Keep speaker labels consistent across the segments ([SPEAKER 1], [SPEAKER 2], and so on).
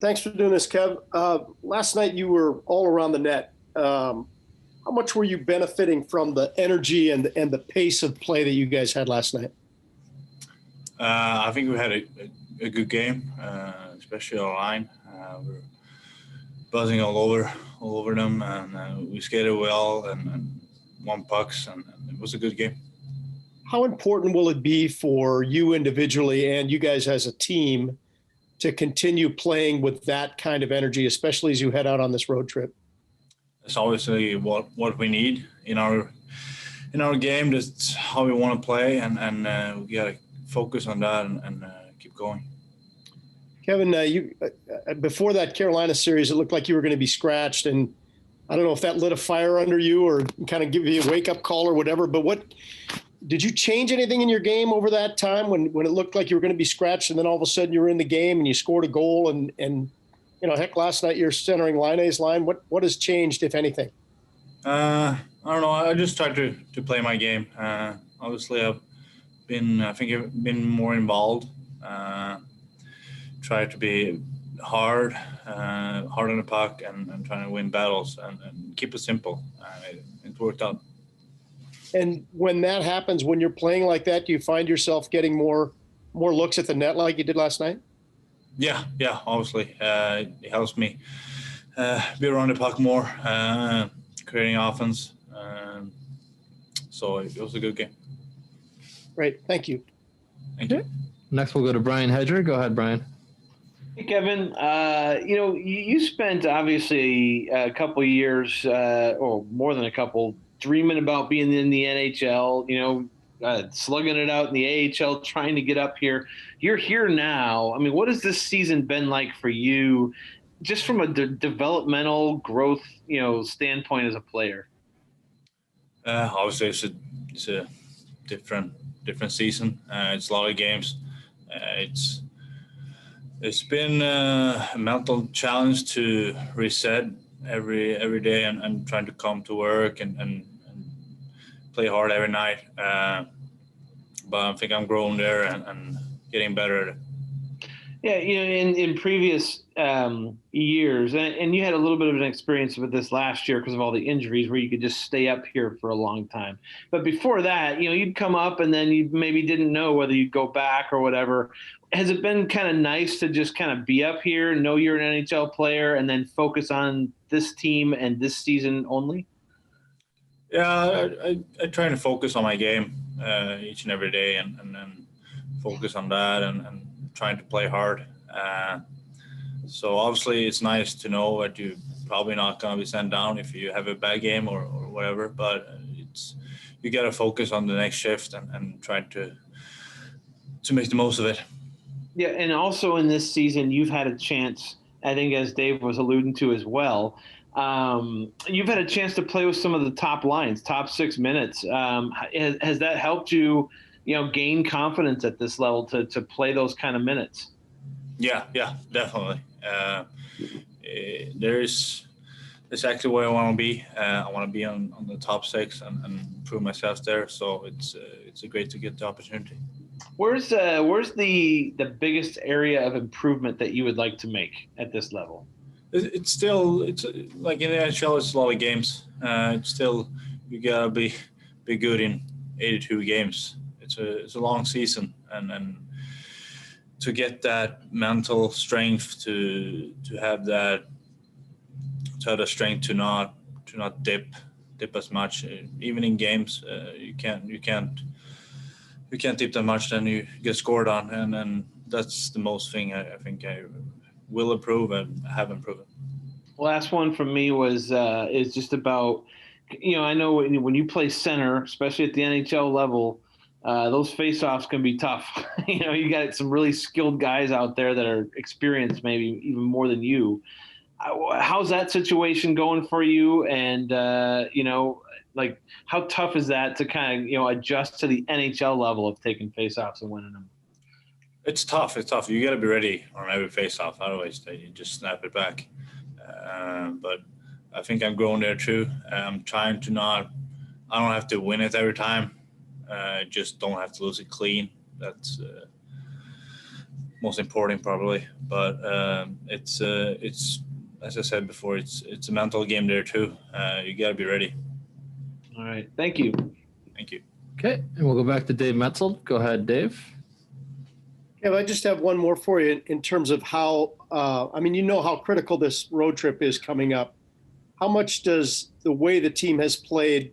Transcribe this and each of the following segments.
[SPEAKER 1] Thanks for doing this, Kev. Last night you were all around the net. How much were you benefiting from the energy and the pace of play that you guys had last night?
[SPEAKER 2] I think we had a good game, especially our line. We were buzzing all over them, and we skated well and won pucks, and it was a good game.
[SPEAKER 1] How important will it be for you individually and you guys as a team to continue playing with that kind of energy, especially as you head out on this road trip?
[SPEAKER 2] It's obviously what we need in our game. That's how we want to play, and we gotta focus on that and keep going.
[SPEAKER 1] Kevin, you before that Carolina series, it looked like you were going to be scratched, and I don't know if that lit a fire under you or kind of give you a wake up call or whatever. But what did you change anything in your game over that time when it looked like you were going to be scratched, and then all of a sudden you were in the game and you scored a goal and heck, last night you're centering Laine's line. What has changed, if anything?
[SPEAKER 2] I don't know. I just tried to play my game. Obviously, I've been more involved. Try to be hard on the puck and trying to win battles and keep it simple. It worked out.
[SPEAKER 1] And when that happens, when you're playing like that, do you find yourself getting more looks at the net like you did last night?
[SPEAKER 2] Yeah, obviously. It helps me be around the puck more, creating offense. So it was a good game.
[SPEAKER 1] Great. Thank you.
[SPEAKER 2] Thank you.
[SPEAKER 3] Next, we'll go to Brian Hedger. Go ahead, Brian.
[SPEAKER 4] Hey, Kevin. You spent obviously a couple years, or more than a couple, dreaming about being in the NHL, slugging it out in the AHL, trying to get up here. You're here now. I mean, what has this season been like for you, just from a developmental growth, standpoint as a player?
[SPEAKER 2] Obviously, it's a different season. It's a lot of games. It's been a mental challenge to reset every day and trying to come to work and play hard every night. But I think I'm growing there and getting better at it.
[SPEAKER 4] Yeah, in previous years, and you had a little bit of an experience with this last year because of all the injuries where you could just stay up here for a long time. But before that, you'd come up and then you maybe didn't know whether you'd go back or whatever. Has it been kind of nice to just kind of be up here, know you're an NHL player, and then focus on this team and this season only?
[SPEAKER 2] Yeah, I try to focus on my game each and every day and focus on that and trying to play hard. So obviously it's nice to know that you're probably not going to be sent down if you have a bad game or whatever, but you got to focus on the next shift and try to make the most of it.
[SPEAKER 4] Yeah, and also in this season, you've had a chance, I think as Dave was alluding to as well, you've had a chance to play with some of the top lines, top 6 minutes. Has that helped you, gain confidence at this level to play those kind of minutes?
[SPEAKER 2] Yeah, definitely. There's exactly where I want to be. I want to be on the top 6 and prove myself there. So it's great to get the opportunity.
[SPEAKER 4] Where's the biggest area of improvement that you would like to make at this level?
[SPEAKER 2] It's like in the NHL, it's a lot of games. It's still, you gotta be good in 82 games. It's a long season, and to get that mental strength to have the strength to not dip as much, even in games. You can't dip that much, then you get scored on, and that's the most thing I think I will improve and have improved.
[SPEAKER 4] Last one from me is just about, I know when you play center, especially at the NHL level, those faceoffs can be tough. You got some really skilled guys out there that are experienced, maybe even more than you. How's that situation going for you? And how tough is that to kind of adjust to the NHL level of taking faceoffs and winning them?
[SPEAKER 2] It's tough. You got to be ready on every faceoff. Otherwise, you just snap it back. But I think I'm growing there too. I'm trying to I don't have to win it every time. Just don't have to lose it clean. most important probably. But it's as I said before, it's a mental game there too. You got to be ready.
[SPEAKER 4] All right. Thank you.
[SPEAKER 2] Thank you.
[SPEAKER 3] Okay, and we'll go back to Dave Metzel. Go ahead, Dave.
[SPEAKER 1] Yeah, I just have one more for you in terms of how, I mean, you know how critical this road trip is coming up. How much does the way the team has played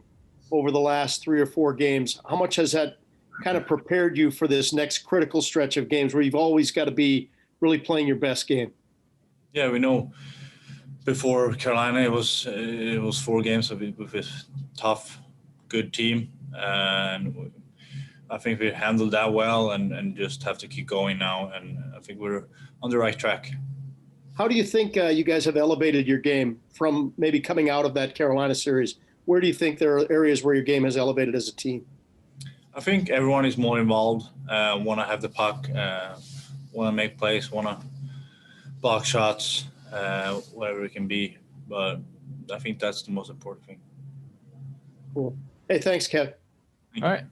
[SPEAKER 1] over the last 3 or 4 games, how much has that kind of prepared you for this next critical stretch of games where you've always got to be really playing your best game?
[SPEAKER 2] Yeah, we know before Carolina it was 4 games with a tough, good team, and I think we handled that well, and just have to keep going now. And I think we're on the right track.
[SPEAKER 1] How do you think you guys have elevated your game from maybe coming out of that Carolina series? Where do you think there are areas where your game has elevated as a team?
[SPEAKER 2] I think everyone is more involved, want to have the puck, want to make plays, want to block shots, whatever it can be. But I think that's the most important thing.
[SPEAKER 1] Cool. Hey, thanks, Kev.
[SPEAKER 3] All right.